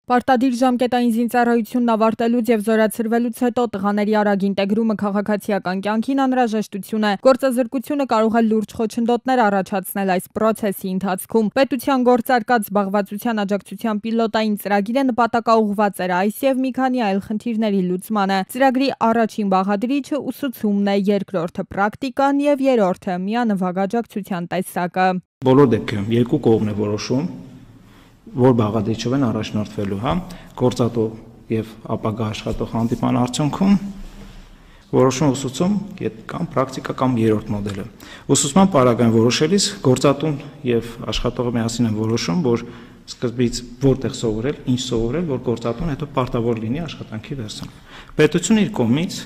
Պարտադիր ժամկետային զինծառայությունն ավարտելուց եւ զորացրվելուց հետո տղաների արագ ինտեգրումը քաղաքացիական կյանքին անհրաժեշտություն է։ Գործազրկությունը կարող է լուրջ խոչընդոտներ առաջացնել այս պրոցեսի ընթացքում։ Պետության գործարկած զբաղվածության աջակցության պիլոտային ծրագիրը նպատակաուղղված էր այս եւ մի քանի այլ խնդիրների լուծմանը։ Ծրագրի առաջին բաղադրիչը ուսուցումն է, երկրորդը պրակտիկան եւ երրորդը միանվագ աջակցության տեսակը։ Բոլոր դեպքերում երկու կողմն է որոշում, որ բաղադրիչով են առաջնորդվելու, գործատու եւ ապագա աշխատող հանդիպման արդյունքում որոշում ուսուցում կամ պրակտիկա կամ երրորդ մոդելը։ Ուսուցման պարագան որոշելիս գործատուն եւ աշխատողը միասին են որոշում, որ սկզբից որտեղ սովորել, ինչ սովորել, որ գործատուն հետո պարտավոր լինի աշխատանքի վերցում։ Պետությունը իր կողմից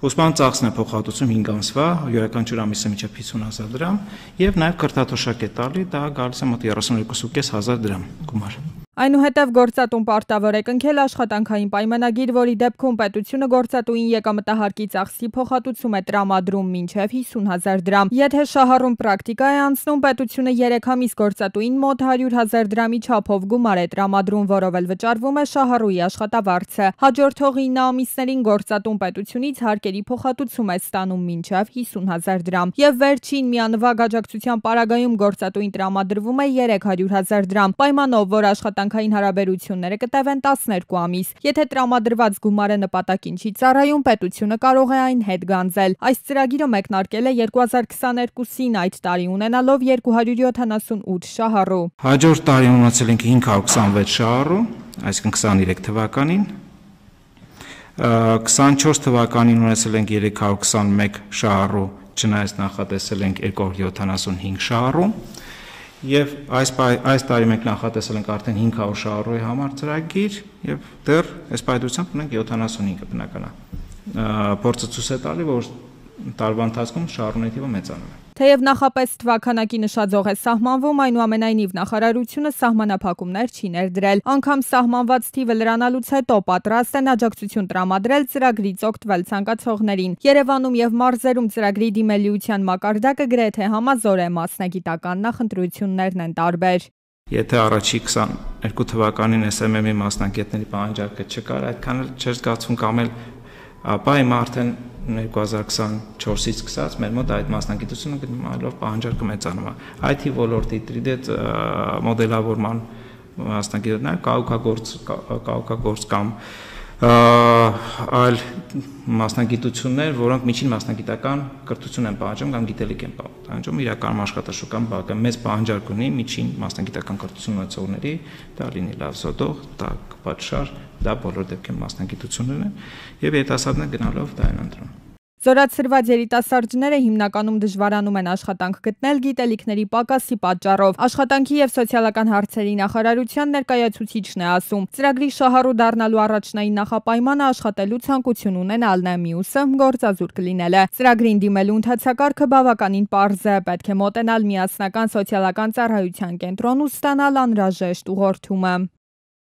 ուսման ծախսն է փոխհատուցում 5 ամսվա, յուրաքանչյուր ամիսը մինչև 50,000 դրամ եւ նաեւ կրթաթոշակ է տալի, դա գալիս է մոտ 32,500 դրամ գումար։ Այնուհետև գործատուն պարտավոր է կնքել աշխատանքային պայմանագիր, որի դեպքում պետությունը գործատուին եկամտահարկի ծախսի փոխհատուցում է տրամադրում մինչև 50,000 դրամ։ Եթե շահառուն պրակտիկա է անցնում, պետությունը 3 ամիս գործատուին մոտ 100,000 դրամի չափով գումար է տրամադրում, որով էլ վճարվում է շահառուի աշխատավարձը։ Հաջորդող 9 ամիսներին գործատուն պետությունից հարկերի փոխհատուցում է ստանում մինչև 50,000 դրամ։ Եվ վերջին միանվագ աջակցության պարագայում գործատուին տրամադրվում է 300,000 դրամ, պայմանով, որ աշխատանքային հարաբերությունները կտևեն 12 ամիս։ Եթե տրամադրված գումարը նպատակին չի ծառայում, պետությունը կարող է այն հետ գանձել։ Այս ծրագիրը մեկնարկել է 2022-ին, այդ տարի ունենալով 278 շահառու։ Հաջորդ տարի ունեցել ենք 526 շահառու, այսինքն 23 թվականին։ 24 թվականին ունեցել ենք 321 շահառու, չնայած նախատեսել ենք 275 շահառու։ Եվ այս տարի մենք նախատեսել ենք արդեն 500 շահառուի համար ծրագիր եւ դեռ այս պայծրությամբ ունենք 75-ը բնական է։ Փորձը ցույց է տալի, որ տարվա ընթացքում շահառուների թիվը մեծանում է։ Թեև նախապես թվականակի նշաձող է սահմանվում, այնուամենայնիվ նախարարությունը սահմանափակումներ չի ներդրել։ Անգամ սահմանված թիվը լրանալուց հետո պատրաստ են աջակցություն տրամադրել ծրագրից օգտվել ցանկացողներին։ Երևանում եւ մարզերում ծրագրի դիմելիության մակարդակը գրեթե համազոր է, մասնագիտական նախընտրություններն են տարբեր։ Եթե առաջի 22 թվականին SMM-ի մասնագետների պահանջարկը չկար, այդքան էլ չէր զգացվում կամ էլ ապա հիմա արդեն 2024-ից սկսած մեր մոտ այդ մասնագիտությունը գտնվելով պահանջարկը մեծանում է։ IT ոլորտի 3D մոդելավորման մասնագետներ, կահույքագործ կամ այլ մասնագիտություններ, որոնք միջին մասնագիտական կրթություն են պահանջում կամ գիտելիք են պահանջում, իրականում աշխատաշուկան բակը մեծ պահանջարկ ունի միջին մասնագիտական կրթություն ունեցողների, դա լինի լավ զոդող, տաք պատշար, դա բոլոր դեպքերում մասնագիտություններն են եւ երիտասարդները գնալով դա են ընտրում։ Զորացրված երիտասարդները հիմնականում դժվարանում են աշխատանք գտնել գիտելիքների պակասի պատճառով։ Աշխատանքի եւ սոցիալական հարցերի նախարարության ներկայացուցիչն է ասում, ծրագրի շահառու դառնալու առաջնային նախապայմանը աշխատելու ցանկություն ունենալն է, մյուսը գործազուրկ լինելը։ Ծրագրին դիմելու ընթացակարգը բավականին պարզ է, պետք է մոտենալ միասնական սոցիալական ծառայության կենտրոն ու ստանալ անհրաժեշտ ուղղորդումը։